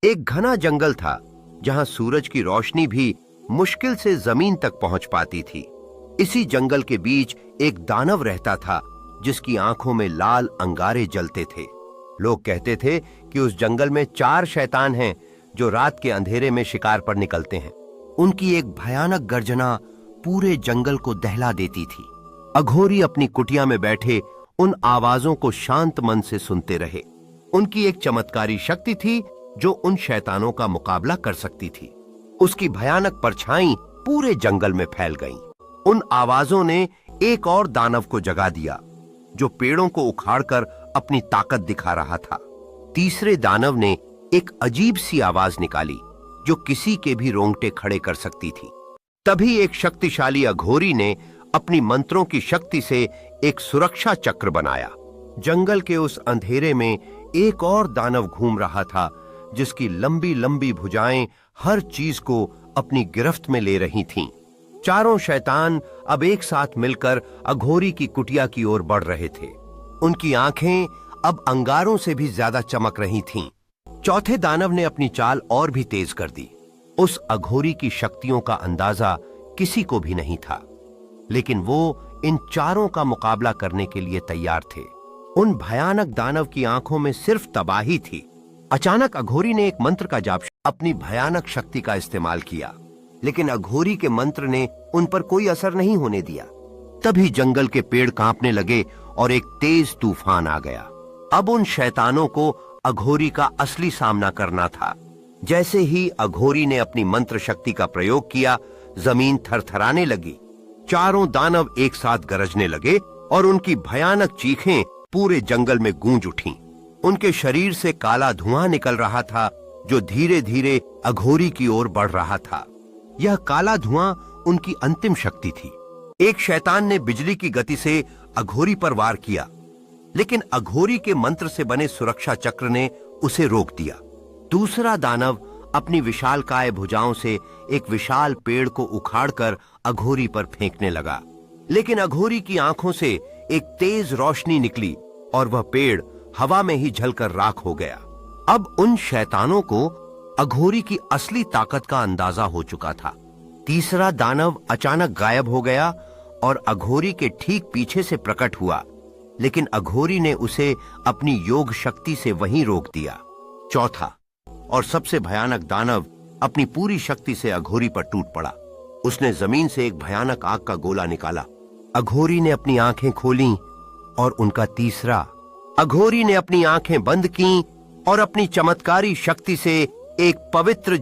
एक घना जंगल था जहां सूरज की रोशनी भी मुश्किल से जमीन तक पहुंच पाती थी। इसी जंगल के बीच एक दानव रहता था जिसकी आंखों में लाल अंगारे जलते थे। लोग कहते थे कि उस जंगल में 4 शैतान हैं जो रात के अंधेरे में शिकार पर निकलते हैं। उनकी एक भयानक गर्जना पूरे जंगल को दहला देती थी। अघोरी अपनी कुटिया में बैठे उन आवाजों को शांत मन से सुनते रहे। उनकी एक चमत्कारी शक्ति थी जो उन शैतानों का मुकाबला कर सकती थी। उसकी भयानक परछाई पूरे जंगल में फैल गई। उन आवाजों ने एक और दानव को जगा दिया जो पेड़ों को उखाड़कर अपनी ताकत दिखा रहा था। तीसरे दानव ने एक अजीब सी आवाज निकाली जो किसी के भी रोंगटे खड़े कर सकती थी। तभी एक शक्तिशाली अघोरी ने अपनी मंत्रों की शक्ति से एक सुरक्षा चक्र बनाया। जंगल के उस अंधेरे में एक और दानव घूम रहा था जिसकी लंबी लंबी भुजाएं हर चीज को अपनी गिरफ्त में ले रही थीं। चारों शैतान अब एक साथ मिलकर अघोरी की कुटिया की ओर बढ़ रहे थे। उनकी आंखें अब अंगारों से भी ज्यादा चमक रही थीं। चौथे दानव ने अपनी चाल और भी तेज कर दी। उस अघोरी की शक्तियों का अंदाजा किसी को भी नहीं था, लेकिन वो इन चारों का मुकाबला करने के लिए तैयार थे। उन भयानक दानव की आंखों में सिर्फ तबाही थी। अचानक अघोरी ने एक मंत्र का जाप अपनी भयानक शक्ति का इस्तेमाल किया, लेकिन अघोरी के मंत्र ने उन पर कोई असर नहीं होने दिया। तभी जंगल के पेड़ कांपने लगे और एक तेज तूफान आ गया। अब उन शैतानों को अघोरी का असली सामना करना था। जैसे ही अघोरी ने अपनी मंत्र शक्ति का प्रयोग किया, जमीन थरथराने लगी। चारों दानव एक साथ गरजने लगे और उनकी भयानक चीखें पूरे जंगल में गूंज उठीं। उनके शरीर से काला धुआं निकल रहा था जो धीरे धीरे अघोरी की ओर बढ़ रहा था। यह काला धुआं उनकी अंतिम शक्ति थी। एक शैतान ने बिजली की गति से अघोरी पर वार किया, लेकिन अघोरी के मंत्र से बने सुरक्षा चक्र ने उसे रोक दिया। दूसरा दानव अपनी विशालकाय भुजाओं से एक विशाल पेड़ को उखाड़कर अघोरी पर फेंकने लगा, लेकिन अघोरी की आंखों से एक तेज रोशनी निकली और वह पेड़ हवा में ही जलकर राख हो गया। अब उन शैतानों को अघोरी की असली ताकत का अंदाजा हो चुका था। तीसरा दानव अचानक गायब हो गया और अघोरी के ठीक पीछे से प्रकट हुआ, लेकिन अघोरी ने उसे अपनी योग शक्ति से वहीं रोक दिया। चौथा और सबसे भयानक दानव अपनी पूरी शक्ति से अघोरी पर टूट पड़ा। उसने जमीन से एक भयानक आग का गोला निकाला। अघोरी ने अपनी आंखें खोलीं और उनका तीसरा अघोरी ने अपनी आंखें बंद कीं और अपनी चमत्कारी शक्ति से एक पवित्र